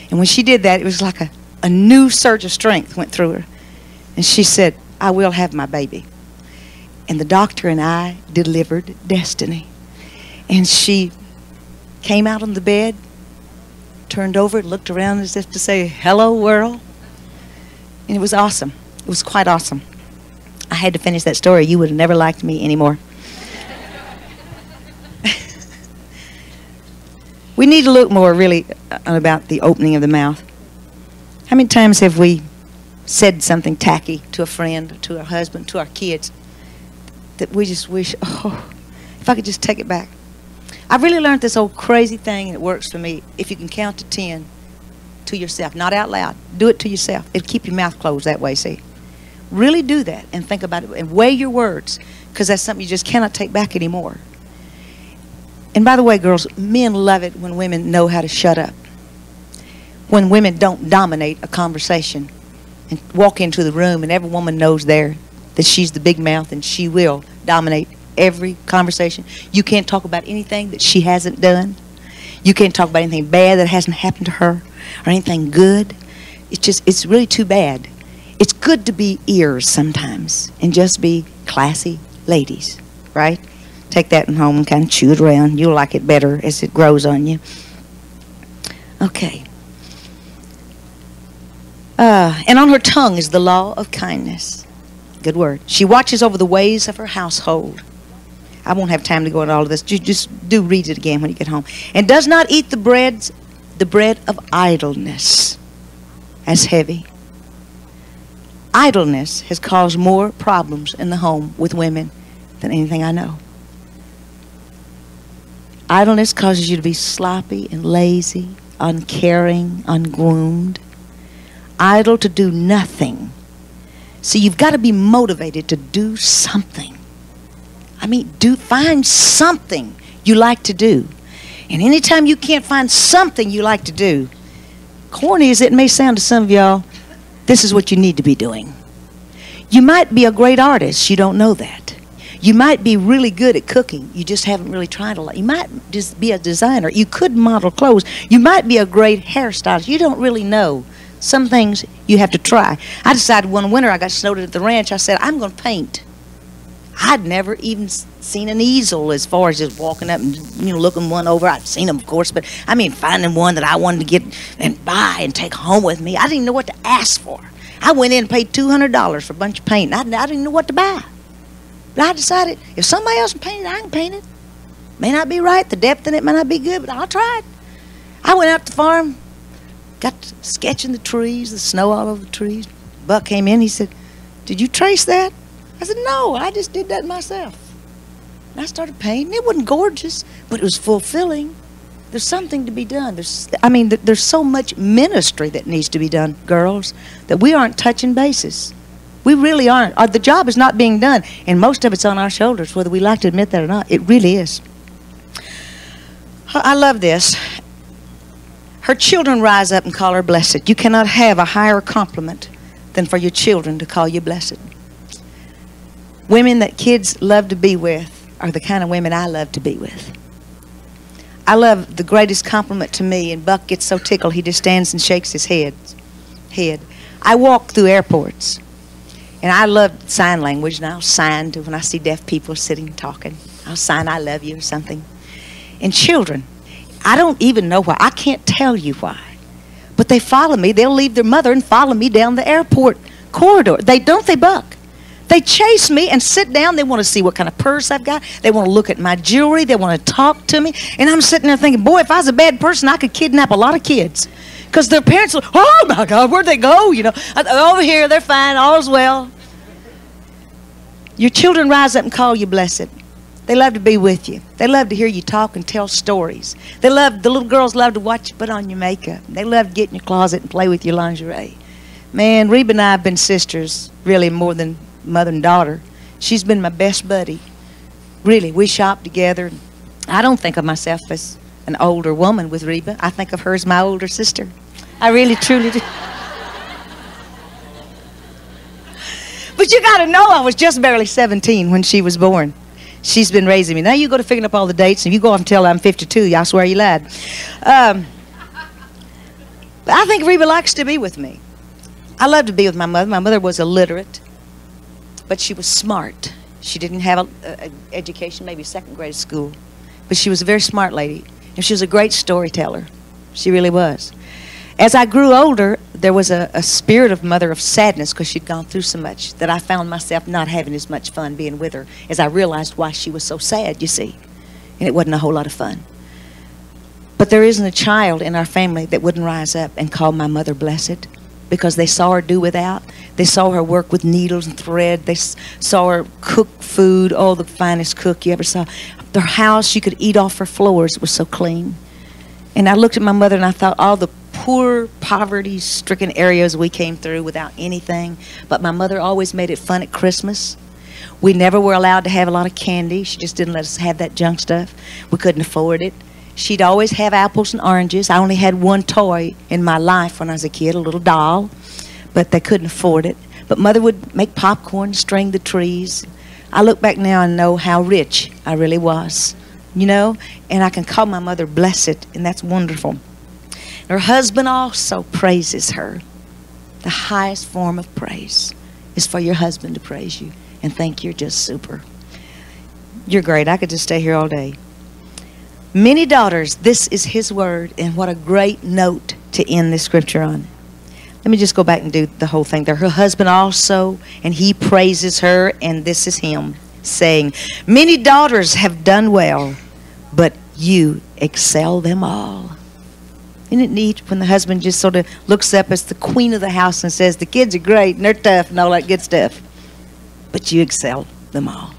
And when she did that, it was like a new surge of strength went through her. And she said, I will have my baby. And the doctor and I delivered destiny. And she came out on the bed, turned over, looked around as if to say, hello, world. And it was awesome. It was quite awesome. I had to finish that story. You would have never liked me anymore. We need to look more really about the opening of the mouth. How many times have we said something tacky to a friend, to our husband, to our kids, that we just wish, oh, if I could just take it back. I've really learned this old crazy thing, and it works for me. If you can count to 10 to yourself, not out loud, do it to yourself. It'll keep your mouth closed that way, see? Really do that and think about it and weigh your words, because that's something you just cannot take back anymore. And by the way, girls, men love it when women know how to shut up. When women don't dominate a conversation and walk into the room and every woman knows there that she's the big mouth and she will dominate every conversation. You can't talk about anything that she hasn't done. You can't talk about anything bad that hasn't happened to her or anything good. It's really too bad. It's good to be ears sometimes and just be classy ladies, right? Take that home and kind of chew it around. You'll like it better as it grows on you. Okay. And on her tongue is the law of kindness. Good word. She watches over the ways of her household. I won't have time to go into all of this. Just do read it again when you get home. And does not eat the bread of idleness. That's heavy. Idleness has caused more problems in the home with women than anything I know. Idleness causes you to be sloppy and lazy, uncaring, ungroomed, idle to do nothing. So you've got to be motivated to do something. I mean, find something you like to do. And anytime you can't find something you like to do, corny as it may sound to some of y'all, this is what you need to be doing. You might be a great artist, you don't know that. You might be really good at cooking, you just haven't really tried a lot. You might just be a designer, you could model clothes. You might be a great hairstylist, you don't really know. Some things you have to try. I decided one winter I got snowed at the ranch, I said, I'm going to paint. I'd never even seen an easel as far as just walking up and looking one over. I'd seen them, of course, but I mean finding one that I wanted to get and buy and take home with me. I didn't even know what to ask for. I went in and paid $200 for a bunch of paint. I didn't know what to buy. But I decided if somebody else can paint it, I can paint it. May not be right, the depth in it may not be good, but I'll try it. I went out to the farm, got to sketching the trees, the snow all over the trees. Buck came in, he said, did you trace that? I said, no, I just did that myself. And I started painting. It wasn't gorgeous, but it was fulfilling. There's something to be done. There's so much ministry that needs to be done, girls, that we aren't touching bases. We really aren't. The job is not being done, and most of it's on our shoulders, whether we like to admit that or not. It really is. I love this. Her children rise up and call her blessed. You cannot have a higher compliment than for your children to call you blessed. Women that kids love to be with are the kind of women I love to be with. I love the greatest compliment to me, and Buck gets so tickled he just stands and shakes his head. I walk through airports, and I love sign language, and I'll sign to when I see deaf people sitting talking. I'll sign I love you or something. And children, I don't even know why. I can't tell you why. But they follow me. They'll leave their mother and follow me down the airport corridor. They Buck? They chase me and sit down. They want to see what kind of purse I've got. They want to look at my jewelry. They want to talk to me. And I'm sitting there thinking, boy, if I was a bad person, I could kidnap a lot of kids. Because their parents will, oh my God, where'd they go? Over here, they're fine, all's well. Your children rise up and call you blessed. They love to be with you. They love to hear you talk and tell stories. The little girls love to watch you put on your makeup. They love to get in your closet and play with your lingerie. Man, Reba and I have been sisters, really more than mother and daughter. She's been my best buddy. Really, we shop together. I don't think of myself as an older woman with Reba. I think of her as my older sister. I really, truly do. But you got to know I was just barely 17 when she was born. She's been raising me. Now you go to figuring up all the dates, and you go off and tell I'm 52. I swear you lied. But But I think Reba likes to be with me. I love to be with my mother. My mother was illiterate, but she was smart. She didn't have an education, maybe second grade school, but she was a very smart lady, and she was a great storyteller. She really was. As I grew older, there was a spirit of mother of sadness because she'd gone through so much that I found myself not having as much fun being with her as I realized why she was so sad, you see. And it wasn't a whole lot of fun. But there isn't a child in our family that wouldn't rise up and call my mother blessed, because they saw her do without. They saw her work with needles and thread. They saw her cook food, oh, the finest cook you ever saw. Their house, you could eat off her floors. It was so clean. And I looked at my mother and I thought all the poor, poverty-stricken areas we came through without anything. But my mother always made it fun at Christmas. We never were allowed to have a lot of candy. She just didn't let us have that junk stuff. We couldn't afford it. She'd always have apples and oranges. I only had one toy in my life when I was a kid, a little doll, but they couldn't afford it. But Mother would make popcorn, string the trees. I look back now and know how rich I really was, you know, and I can call my mother blessed, and that's wonderful. Her husband also praises her. The highest form of praise is for your husband to praise you and think you're just super. You're great. I could just stay here all day. Many daughters, this is his word, and what a great note to end this scripture on. Let me just go back and do the whole thing there. Her husband also, and he praises her, and this is him saying, many daughters have done well, but you excel them all. Isn't it neat when the husband just sort of looks up as the queen of the house and says, the kids are great and they're tough and all that good stuff, but you excel them all.